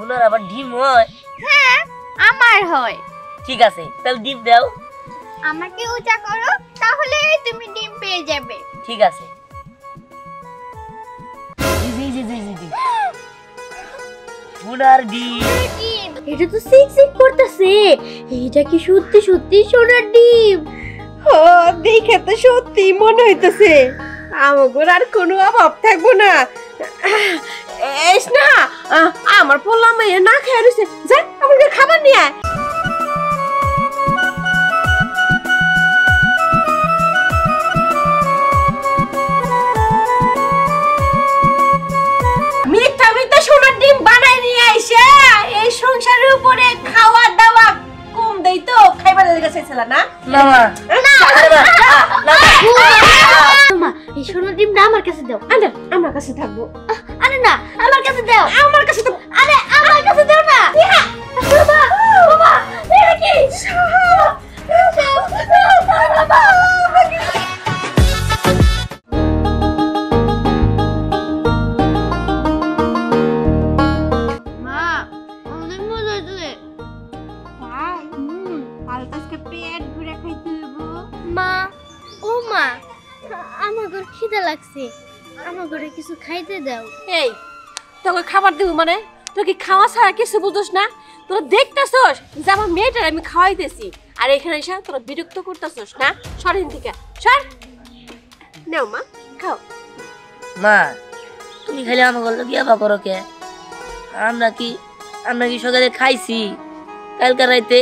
ওনার আবার ডিম হয়? হ্যাঁ আমার হয়। ঠিক আছে তাহলে ডিম দাও। আমাকে উঁচা করো তাহলে তুমি ডিম পেয়ে যাবে। ঠিক আছে। সোনার ডিম। এটা তো সিক করতেছে। এটা কি সত্যি সত্যি সোনার ডিম? ও দেখে তো সত্যি মনে হইতেছে আমাগর আর কোনো অভাব থাকবো না। এস না আমার পোলা মেয়ে না খেয়ে রয়েছে, যা আমাকে খাবার নিয়ে আয়। মিথ্যা মিথ্যা সোনার ডিম বানাই নিয়ে আইসা এই সংসারের উপরে খাওয়া দাওয়া কম দেই তো খাইবার লেগে চাইছিল না? না মা, মা এই সোনার ডিমটা আমার কাছে দাও। আরে আমার কাছে থাকবো। আরে না আমার কাছে দাও। আমার কাছে তো আরে আমার কাছে দাও না। বাবা বাবা এটা কি? মা অনেক মজা হয়েছে। পেট ভরে খাইতে হইব। মা ও মা আমার ঘর খিদে লাগছে, আমার ঘরে কিছু খাইতে দাও। এই তোকে খাবার দেব মানে তুই কি খাওয়া ছাড়া কিছু বুঝোস না? তোরা দেখতেছস যে আমার মেয়েটার আমি খাওয়াইতেছি আর এখানে এসে তোরা বিরক্ত করতেছস না? সরেন থেকে সর। নাও মা খাও। মা তুমি খালি আমাকে লগিয়া বা করো কে? আমরা কি সকালে খাইছি? কালকে রাইতে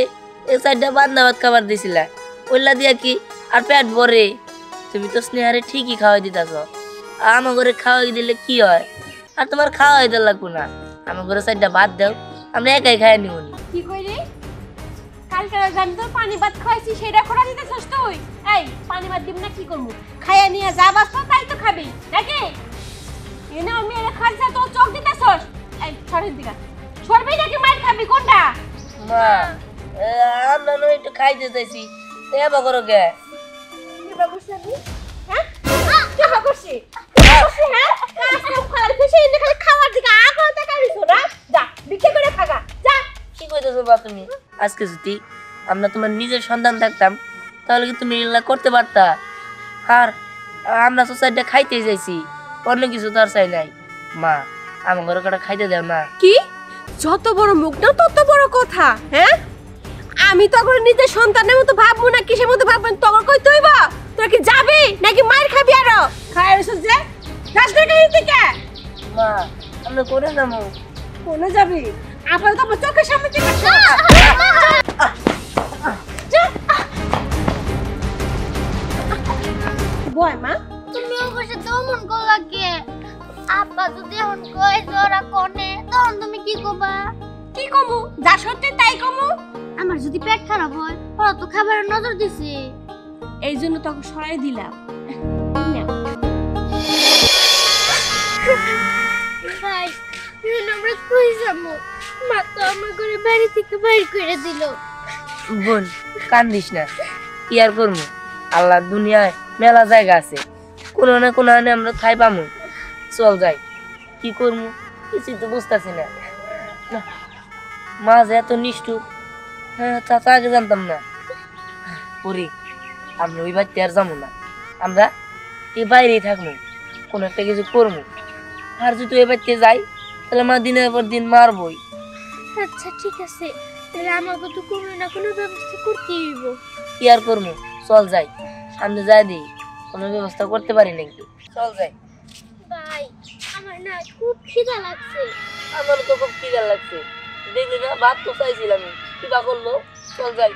এই সাইডটা বান্দা ভাত খাবার দিছিলা, ওইলা দিয়া কি আর পেট ভরে? তুমি তো স্নেহারে ঠিকই খাওয়াই দিতাছ। আমার ঘরে খাওয়াই দিলে কি হয়? আর তোমার খাওয়াই দিতে লাগবো না। আমার ঘরে সাইডটা ভাত দাও, আমরা একাই খাই নিব। কি কইলি? কালকে আমি তোর পানি ভাত খাইছি সেটা খোড়া দিতেছস তুই? এই পানি ভাত দিম না কি করবো? খাইয়া নিয়ে যা বাসতো তাই তো খাবি নাকি? এনে আমি এর খাইছা তো চোখ দিতেছস। এই সরেন দিগা সরবি নাকি মাইর খাবি কোনটা? মা আমরা নয় একটু খাইতে চাইছি, এবা করো কে? কি করছিস আপনি? হ্যাঁ কি করছিস? হ্যাঁ আজকে খালি খুশি এনে খালি খাওয়ার দিকে আগ্রহ দেখাইছো না? যা বিক্রি করে খাগা যা। কি কইতেছো বা তুমি? আজকে যদি আমরা তোমার নিজের সন্তান থাকতাম তাহলে কি তুমি এগুলা করতে পারতা? আর আমরা সোসাইটিটা খাইতে চাইছি, অন্য কিছু তো আর চাই নাই। মা আমার ঘরে কটা খাইতে দাও না। কি যত বড় মুখ না তত বড় কথা? হ্যাঁ আমি তখন নিজের সন্তানের মতো ভাববো না কিসের মতো ভাববো? তখন কই তুইবা তোরা কি যাবি নাকি মার খাবি? আরো খায় রসুন যে গাছ থেকে থেকে মা আমরা করে যাবো। কোনে যাবি? আপাতত আমার চোখের সামনে থেকে বয় মা তুমি অবশ্য দমন কর লাগে। আপা যদি এখন কই জোরা কোনে তখন তুমি কি করবা? কি কমু? যা সত্যি তাই কমু। আমার যদি পেট খারাপ হয় ওরা তো খাবারের নজর দিছে। এই জন্য তোকে সরাই দিলাম। ভাই আমরা কই যাবো? মা তো আমার ঘরে বাড়ি থেকে বাইর করে দিল। বোন কান্দিস না, কি আর করবো? আল্লাহ দুনিয়ায় মেলা জায়গা আছে, কোনো না কোনো আনে আমরা খাই পামু। চল যাই, কি করবো কিছুই তো বুঝতেছি না। মা যে এত নিষ্ঠুর, হ্যাঁ তা তো আগে জানতাম না। পরি আমরা ওই বাড়িতে আর যাবো না, আমরা এই বাইরেই থাকবো, কোনো একটা কিছু করবো। আর যদি ওই বাড়িতে যাই তাহলে মা দিনের পর দিন মারবই। আচ্ছা ঠিক আছে, তাহলে আমাকে তো কোনো না কোনো ব্যবস্থা করতেই হইব। কি আর করবো? চল যাই, সামনে যাই দিই, কোনো ব্যবস্থা করতে পারি নাকি? চল যাই। ভাই আমার না খুব খিদা লাগছে। আমার তো খুব খিদা লাগছে, দেখলি না ভাত তো চাইছিলাম, খিদা করলো। চল যাই।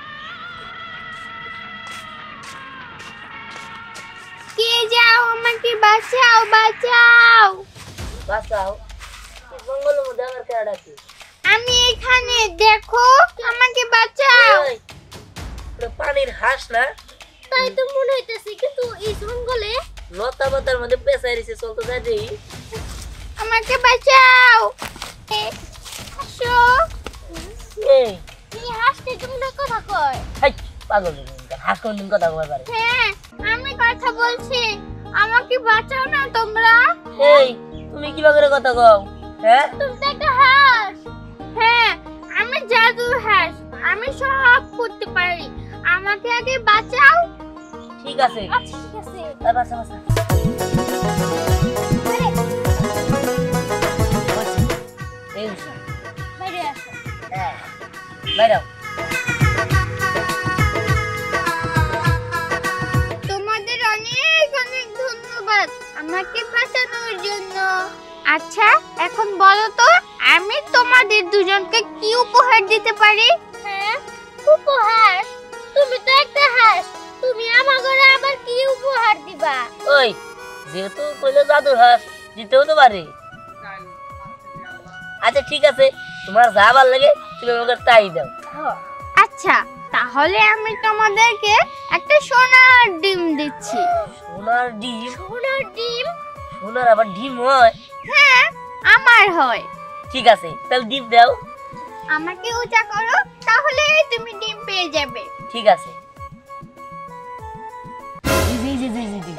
কে যাও আমাকে বাঁচাও বাঁচাও। বাঁচাও? জঙ্গলের মধ্যে আমার কেডা ডাকে? আমি এখানে, দেখো আমাকে বাঁচাও। ওই, ওটা পানির হাঁস না? তাই তো মনে হইতেছে, কিন্তু এই জঙ্গলে লতা পাতার মধ্যে পেঁচাই রয়েছে। চল তো যাই দিই। আমাকে বাঁচাও। আসো। এই হাসতে তুমি না কথা কয়? হাই পাগল, হাঁস কোনদিন কথা কয় পারে? হ্যাঁ আমি কথা বলছি, আমাকে বাঁচাও না তোমরা। এই তুমি কিভাবে কথা কও? হ্যাঁ তুমি তো একটা হাঁস। আগে বাঁচাও। ঠিক আছে। আচ্ছা ঠিক আছে। বাসা বাসা এই বাইরে আসো। হ্যাঁ বাইরে তোমাদের অনেক অনেক ধন্যবাদ আমাকে বাঁচানোর জন্য। আচ্ছা এখন বলো তো আমি তোমাদের দুজনকে কি উপহার দিতে পারি? হ্যাঁ উপহার? তুমি তো একটা হাঁস, তুমি আমাকে আবার কি উপহার দিবা? ওই যেহেতু কইলে জাদুর হাঁস দিতেও তো পারে। আচ্ছা ঠিক আছে, তোমার যা ভালো লাগে তুমি আমাকে তাই দাও। আচ্ছা তাহলে আমি তোমাদেরকে একটা সোনার ডিম দিচ্ছি। সোনার ডিম? সোনার ডিম? সোনার আবার ডিম হয়? হ্যাঁ আমার হয়। ঠিক আছে তাহলে ডিম দাও। আমাকে উঁচা করো তাহলে তুমি ডিম পেয়ে যাবে। ঠিক আছে। জি জি জি জি জি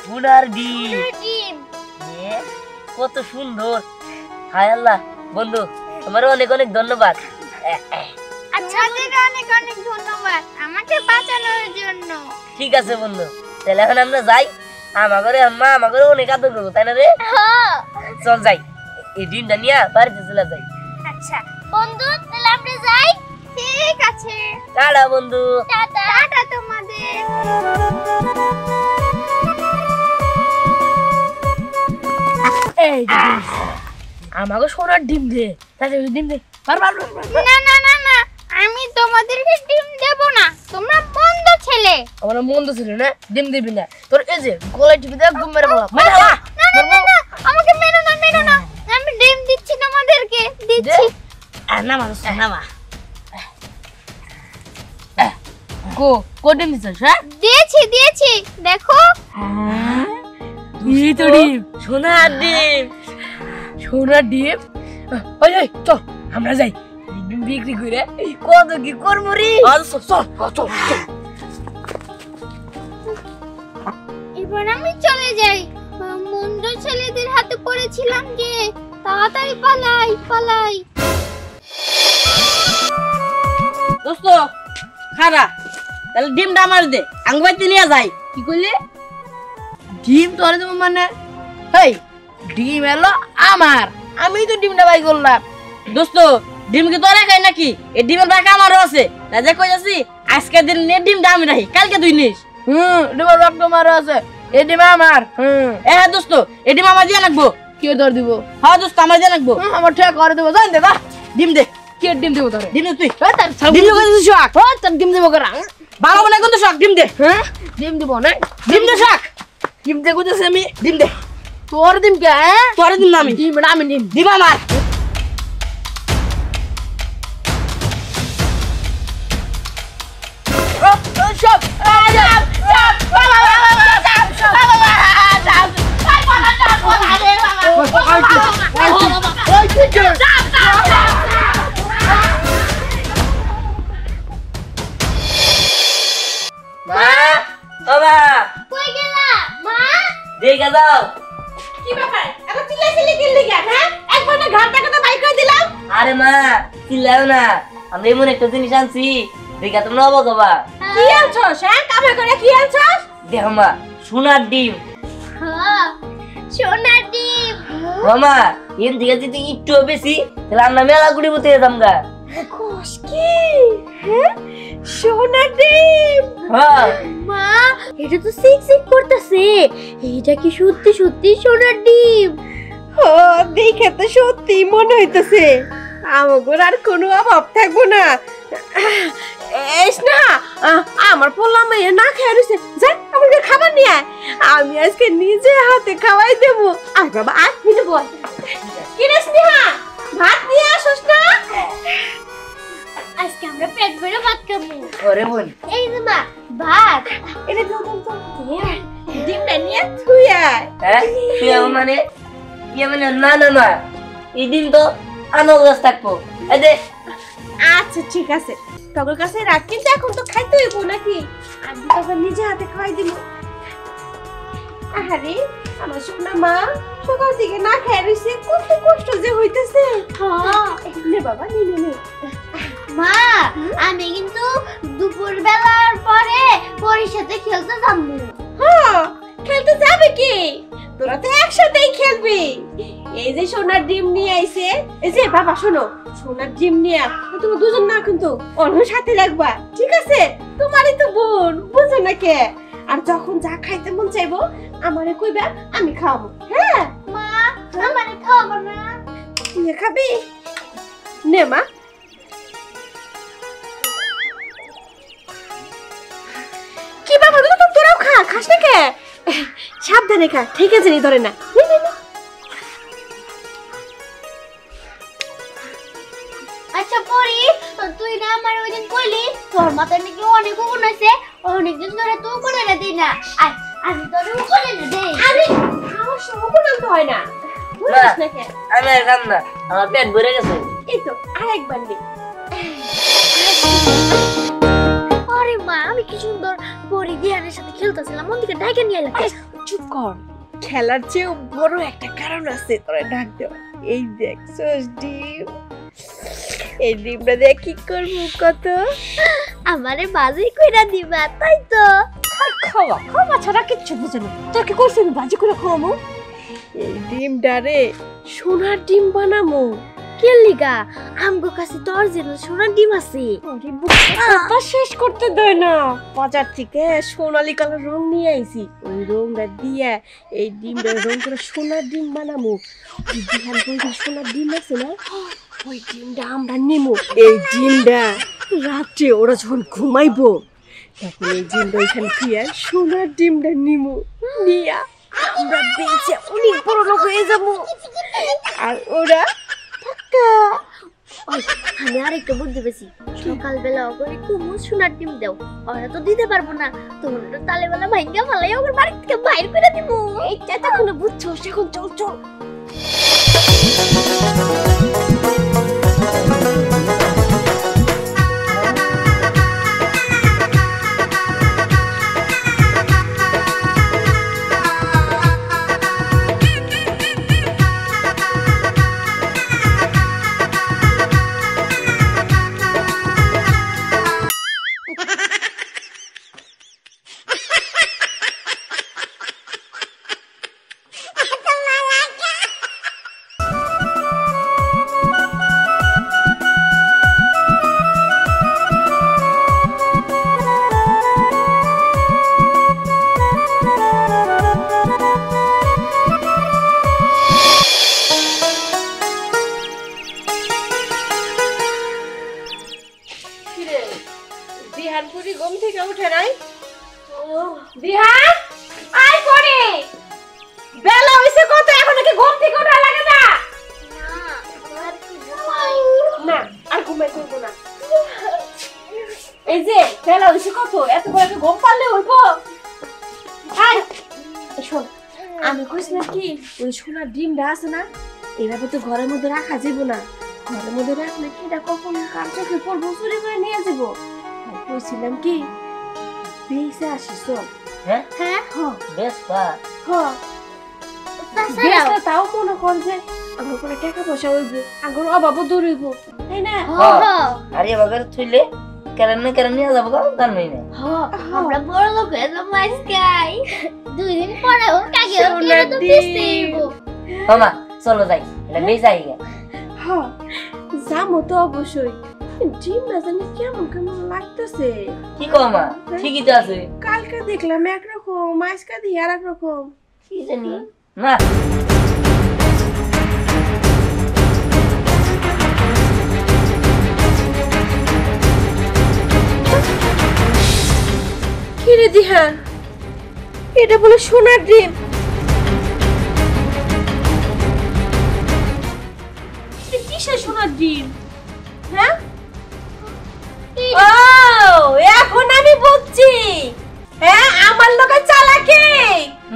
সোনার ডিম। সোনার ডিম এ, কত সুন্দর। হায় আল্লাহ বন্ধু তোমার অনেক অনেক ধন্যবাদ। আচ্ছা অনেক অনেক ধন্যবাদ আমাকে বাঁচানোর জন্য। ঠিক আছে বন্ধু, তাহলে এখন আমরা যাই। আমাকে আম্মা আমাকে অনেক আদর করবো তাই না রে? হ্যাঁ চল যাই, এই ডিমটা নিয়ে বাড়িতে চলে যাই। আচ্ছা বন্ধু তাহলে আমরা যাই। ঠিক আছে টাটা বন্ধু। টাটা। টাটা তোমাদের। এই আমাকে সোনার ডিম দে, তাহলে ডিম দে। না না না না আমি তোমাদেরকে ডিম দেব না, তোমরা বন্ধ ছেলে। আমার মন তো ছিল না, ডিম দিবি না। তোর এই যে গলায় টিপে দেখ ঘুম মেরে বলা না না না না আমাকে মেরো না মেরো না, আমি ডিম দিচ্ছি তোমাদেরকে দিচ্ছি। না মানুষ না মা কো ডিম দিছিস? হ্যাঁ দিয়েছি দিয়েছি দেখো। এই তো ডিম, সোনার ডিম। সোনার ডিম? ওই ওই চল আমরা যাই, ডিম বিক্রি করে কত কি করবো রে। চল চল চল। এবার আমি চলে যাই, মন্দ ছেলেদের হাতে পড়েছিলাম যে। তাড়াতাড়ি পালাই পালাই। দোস্ত খারা, তাহলে ডিমটা আমার দে, আঙ্গুবাইতে নিয়ে যাই। কি কইলে? ডিম তোরে দেব মানে? হেই ডিম এলো আমার, আমি তো ডিমটা বাই করলাম। দোস্ত ডিম কি তোরা খাই নাকি? এই ডিমের বাকি আমারও আছে। রাজা কই যাচ্ছি আজকে দিন নে ডিমটা আমি রাখি, কালকে তুই নিস। ডিমের বাকি তোমারও আছে, এই ডিম আমার। হ্যাঁ দোস্ত এই ডিম আমার দিয়ে রাখবো। কি তোর দিব? হ্যাঁ দোস্ত আমার দিয়ে রাখবো। আমার ঠিক করে দেবো, জান দে। ডিম দে। কি ডিম দেবো তোরে? ডিম তুই ডিম দেবো কিন্তু শখ। তোর ডিম দেবো করা ভালো মনে কিন্তু শখ। ডিম দে। হ্যাঁ ডিম দিব না, ডিম দে শখ। ডিম দে কোথাছে আমি? ডিম দে। তোর ডিম কে? তোর ডিম না আমি। ডিম না আমি, ডিম দিব আমার। কই গেলা মা? দেখে যাও। কি ব্যাপার? এত চিল্লাচিল্লি কি লাগা? হ্যাঁ একবার না ঘরটাকে তো বাইক করে দিলাম। আরে মা চিল্লাও না, আমরা এমন একটা জিনিস আনছি দেখে তোমরা অবাক হবা। কি আনছস? হ্যাঁ কামে করে কি আনছস? দেখো মা সোনার ডিম। হ্যাঁ সোনার ডিম। মামা এর দিকে যদি একটু বেশি তাহলে আমরা মেলা গুড়ি বতে যেতাম গা। কোষ কি? হ্যাঁ সোনার ডিম। হ্যাঁ মা এটা তো সিক করতেছে, এটা কি সত্যি সত্যি সোনার ডিম? ও দেখে তো সত্যি মনে হইতেছে আমাগোর আর কোনো অভাব থাকবো না। এস না আমার পোলা মেয়ে না খেয়ে রয়েছে, যা আমাকে খাবার নিয়ে আয়, আমি আজকে নিজে হাতে খাওয়াই দেবো। আয় বাবা আয় মিলে বল। কিরে স্নেহা ভাত নিয়ে আসোস না? আজকে আমরা পেট ভরে ভাত খাবো। ওরে বোন এই যে মা ভাত। এটা ডিমটা নিয়ে থুই আয়। হ্যাঁ তুই আমার মানে ইয়ে মানে না না মা এই দিন তো আনন্দ থাকবো। এই দে। আচ্ছা ঠিক আছে তোর কাছে রাখ, কিন্তু এখন তো খাইতে হইব নাকি? আমি তোকে নিজে হাতে খাওয়াই দিব। আরে আমার সোনা মা সকাল থেকে না খেয়ে রইছে, কত কষ্ট যে হইতেছে। হ্যাঁ নে বাবা নে নে নে। মা আমি কিন্তু দুপুর বেলার পরে পরির সাথে খেলতে যাবো। হ্যাঁ খেলতে যাবে কি, তোরা তো একসাথেই খেলবি। এই যে সোনার ডিম নিয়ে আইছে, এই যে বাবা শোনো, সোনার ডিম নিয়ে তুমি দুজন না কিন্তু ওর সাথে রাখবা, ঠিক আছে? তোমারই তো বোন, বুঝো না কে? আর যখন যা খাইতে মন চাইবো আমারে কইবা, আমি খাওয়াবো। হ্যাঁ মা আমারে খাওয়াবো না? তুই খাবি? নে মা। কি বাবা, তোরাও খা, খাস না কে? সাবধানে খা, ঠিক আছে? নি ধরে না। নে, নে, নে। আচ্ছা পরি, তুই না আমার ওইদিন কইলি তোর মাথায় নাকি অনেক গুণ আছে, অনেকদিন ধরে তুই করে না দিই না। আয় আমি তোর করে না দেই। আরে আমার সবগুণ আনতে হয় না, বুঝিস না কে? আমি আর খাম না, আমার পেট ভরে গেছে। এই তো আরেকবার নে। আরে মা, আমি কি সুন্দর পরি দিহানের সাথে খেলতেছিলাম, মন থেকে ডাইকে নিয়ে এলাম। চুপ কর, খেলার চেয়েও বড় একটা কারণ আছে তোরা ডাক দেওয়া। এই দেখছস ডিম, এই ডিমটা দিয়ে কি করবো কত? আমারে বাজি কইরা দিবা, তাই তো? খাওয়া খাওয়া ছাড়া কিচ্ছু বুঝে না। তোর কি করছিস বাজি করে খাওয়াবো? এই ডিমটা রে সোনার ডিম বানামো। কে লিগা? আমগো কাছে তো অরিজিনাল সোনার ডিম আছে। আরে কথা শেষ করতে দেয় না। বাজার থেকে সোনালী কালার রং নিয়ে আইছি, ওই রংটা দিয়ে এই ডিমটা রং করে সোনার ডিম বানামো। ওই দিহান করে সোনার ডিম আছে না, ওই ডিমটা আমরা নেবো। এই ডিমটা রাত্রে ওরা যখন ঘুমাইবো তখন এই ডিমটা ওইখানে দিয়ে সোনার ডিমটা নিমো, নিয়া আমরা বেঁচে অনেক বড় লোক হয়ে যাবো। আর ওরা টাকা। ওই আমি আরেকটা বুদ্ধি পেয়েছি, সকালবেলা ওকে কুমু সোনার ডিম দাও, ওরা তো দিতে পারবো না, তোমরা তো তালেবেলা ভাইঙ্গা ফালাই ওর বাড়ি থেকে বাইর করে দিব। এইটা তখন বুঝছো, এখন চল চল। দিহানপুরি ঘুম থেকে উঠে নাই? দিহান আয় পড়ে, বেলা হইছে কত, এখন কি ঘুম থেকে ওঠা লাগে না? না আর ঘুমাই করবো না। এই যে বেলা হইছে কত, এত করে ঘুম পারলে হইব? আয় শোন, আমি কইছিলাম কি, ওই সোনার ডিমটা আছে না, এইভাবে তো ঘরের মধ্যে রাখা যাবো না। ঘরের মধ্যে রাখলে কিটা কখন কার চোখে পড়বো, চুরি করে নিয়ে যাবো। কইছিলাম কি বেশে আসিস। হ্যাঁ হ্যাঁ বেশ পা তাছাড়াও তাও মনে কর যে আমার কোনো টাকা পয়সা হইব, আমার অভাবও দূর হইব, তাই না? আরে বাগার থইলে কেন নিয়ে যাবো গো, জানই না। আমরা বড় লোক হয়ে যাবো আজকাই, 2 দিন পরেও কাকে ওকে তো বেচতে হইব। মামা চলো যাই, এটা বেচাই গে। হ্যাঁ যাবো তো অবশ্যই। ডিম না জানি কেমন কেমন লাগতেছে। কি কও মা, ঠিকই তো আছে। কালকে দেখলাম একরকম, আজকে দিয়ে আর একরকম। কি জানি না। কি রে দিহান, এটা বলে সোনার ডিম? কিসের সোনার ডিম? হ্যাঁ ও এখন আমি বুঝছি। হ্যাঁ আমার লোকে চালাকি।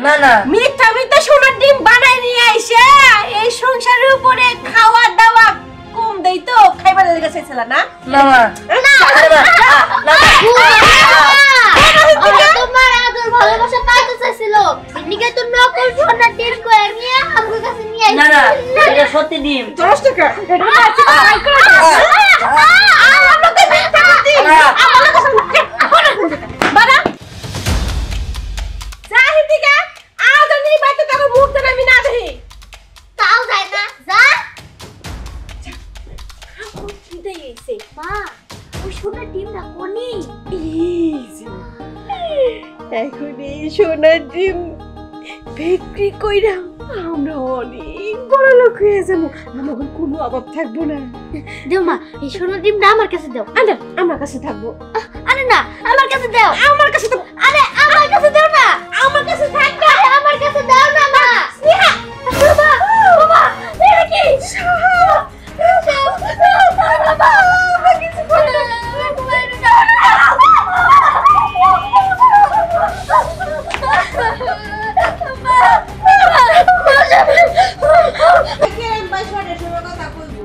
না না মিথ্যা মিথ্যা সোনার ডিম বানাই নিয়ে আইসে এই সংসারের উপরে খাওয়া দাওয়া কম দেই তো খাইবার লেগে চাইছিল না? না মা না তোমার আদর ভালোবাসা পাইতে চাইছিল, এদিকে তো নকল সোনার ডিম কয়ে নিয়ে আমার কাছে নিয়ে আইছে। না না এটা সত্যি ডিম। 10 টাকা এটা আছে, বাই করে দে। আমাকে মিথ্যা বাড়া জাহিদিকা আজ আমি বাইতে তাকে মুখ দেন আমি না দেখি তাও যায় না যা চিন্তাই গেছে মা ওই সোনার ডিমটা কোনি এখন এই সোনার ডিম বিক্রি কইরা আমরা অনেক বড় লোক হয়ে যাবো আমাদের কোনো অভাব থাকবো না দেও মা এই সোনার ডিমটা আমার কাছে দাও আরে আমার কাছে থাকবো আরে না আমার কাছে দাও আমার কাছে তো আরে আমার কাছে দাও না আমার কাছে থাকবে আমার কাছে দাও না মা স্নেহা বাবা বাবা এটা কি কেন বাইশাড়ে সময় কথা কইবো